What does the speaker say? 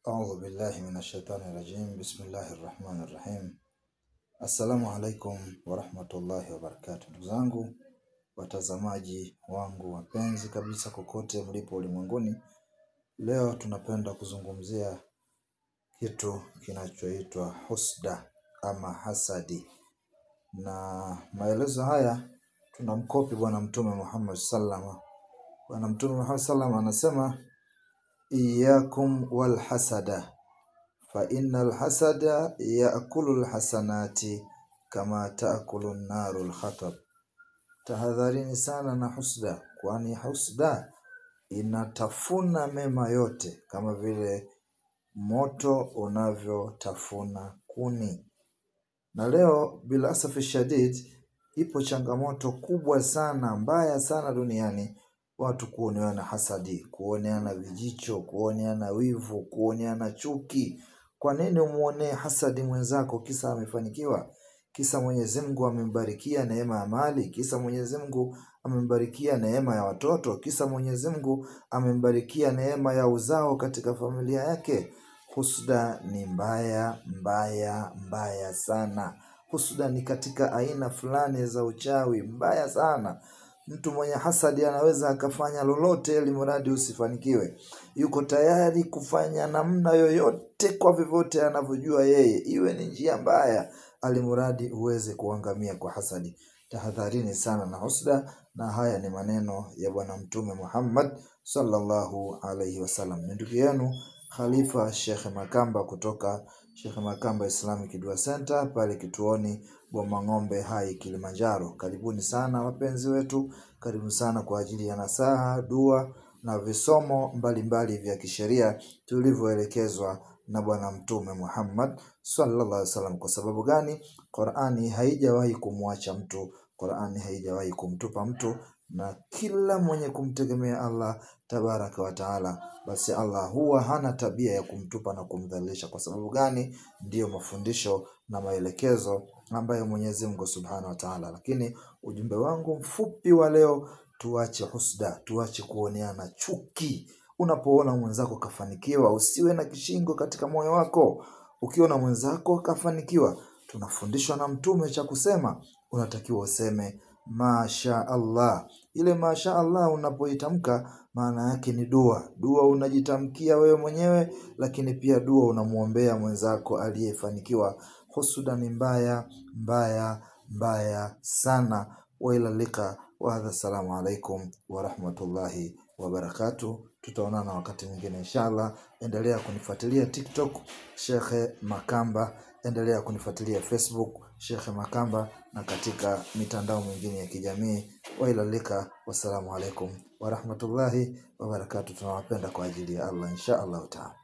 أعوذ بالله من الشيطان الرجيم. بسم الله الرحمن الرحيم. Assalamu alaikum wa rahmatullahi wa barakatuh. Ndugu zangu watazamaji wangu wapenzi kabisa kokote mlipo ulimwenguni, leo tunapenda kuzungumzia kitu kinachoitwa husda ama hasadi, na maelezo haya tunamkopi bwana Mtume Muhammad sallallahu. Bwana Mtume Muhammad sallallahu anasema, iyakum wal hasada fa innal hasada ya'kulu alhasanati kama ta'kulu an-naru al-khatab. Tahadharini sana na husda, kwani husda inatafuna mema yote kama vile moto unavyotafuna kuni. Na leo bila asafi shadid ipo changamoto kubwa sana, mbaya sana duniani, watu kuoneana hasadi, kuoneana vijicho, kuoneana wivu, kuoneana chuki. Kwa nini umuonee hasadi mwenzako kisa amefanikiwa? Kisa Mwenyezi Mungu amembarikia neema ya mali, kisa Mwenyezi Mungu amembarikia neema ya watoto, kisa Mwenyezi Mungu amembarikia neema ya uzao katika familia yake. Husda ni mbaya sana. Husda ni katika aina fulani za uchawi mbaya sana. Mtu mwenye hasadi anaweza akafanya lolote ili mradi usifanikiwe. Yuko tayari kufanya namna yoyote kwa vyovyote anavyojua yeye, iwe ni njia mbaya, alimradi uweze kuangamia kwa hasadi. Tahadharini sana na husda, na haya ni maneno ya bwana Mtume Muhammad sallallahu alaihi wasallam. Ndugu yenu Khalifa Sheikh Makamba kutoka Sheikh Makamba Islamic Dua Center pale kituoni Bomang'ombe Hai Kilimanjaro. Karibuni sana wapenzi wetu, karibu sana kwa ajili ya nasaha, dua na visomo mbalimbali vya kisheria tulivyoelekezwa na bwana Mtume Muhammad sallallahu alaihi wasallam. Kwa sababu gani? Qur'ani haijawahi kumwacha mtu, Qur'ani haijawahi kumtupa mtu, na kila mwenye kumtegemea Allah tabaraka wa taala, basi Allah huwa hana tabia ya kumtupa na kumdhalilisha. Kwa sababu gani? Ndiyo mafundisho na maelekezo ambayo Mwenyezi Mungu subhanahu wa taala. Lakini ujumbe wangu mfupi wa leo, tuache husda, tuache kuoneana chuki. Unapoona mwenzako kafanikiwa, usiwe na kishingo katika moyo wako. Ukiona mwenzako kafanikiwa, tunafundishwa na Mtume cha kusema, unatakiwa useme Masha Allah. Ile Masha Allah unapoitamka maana yake ni dua. Dua unajitamkia wewe mwenyewe, lakini pia dua unamuombea mwenzako aliyefanikiwa. Husuda ni mbaya sana. Wa ila lika wa hadha. Assalamu alaikum wa rahmatullahi wa barakatuh. Tutaonana wakati mwingine inshallah. Endelea kunifuatilia TikTok Sheikh Makamba, endelea kunifuatilia Facebook Sheikh Makamba, na katika mitandao mingine ya kijamii. Wa ila lika, wassalamu alaikum wa rahmatullahi wa barakatuh. Tunawapenda kwa ajili ya Allah inshallah taala.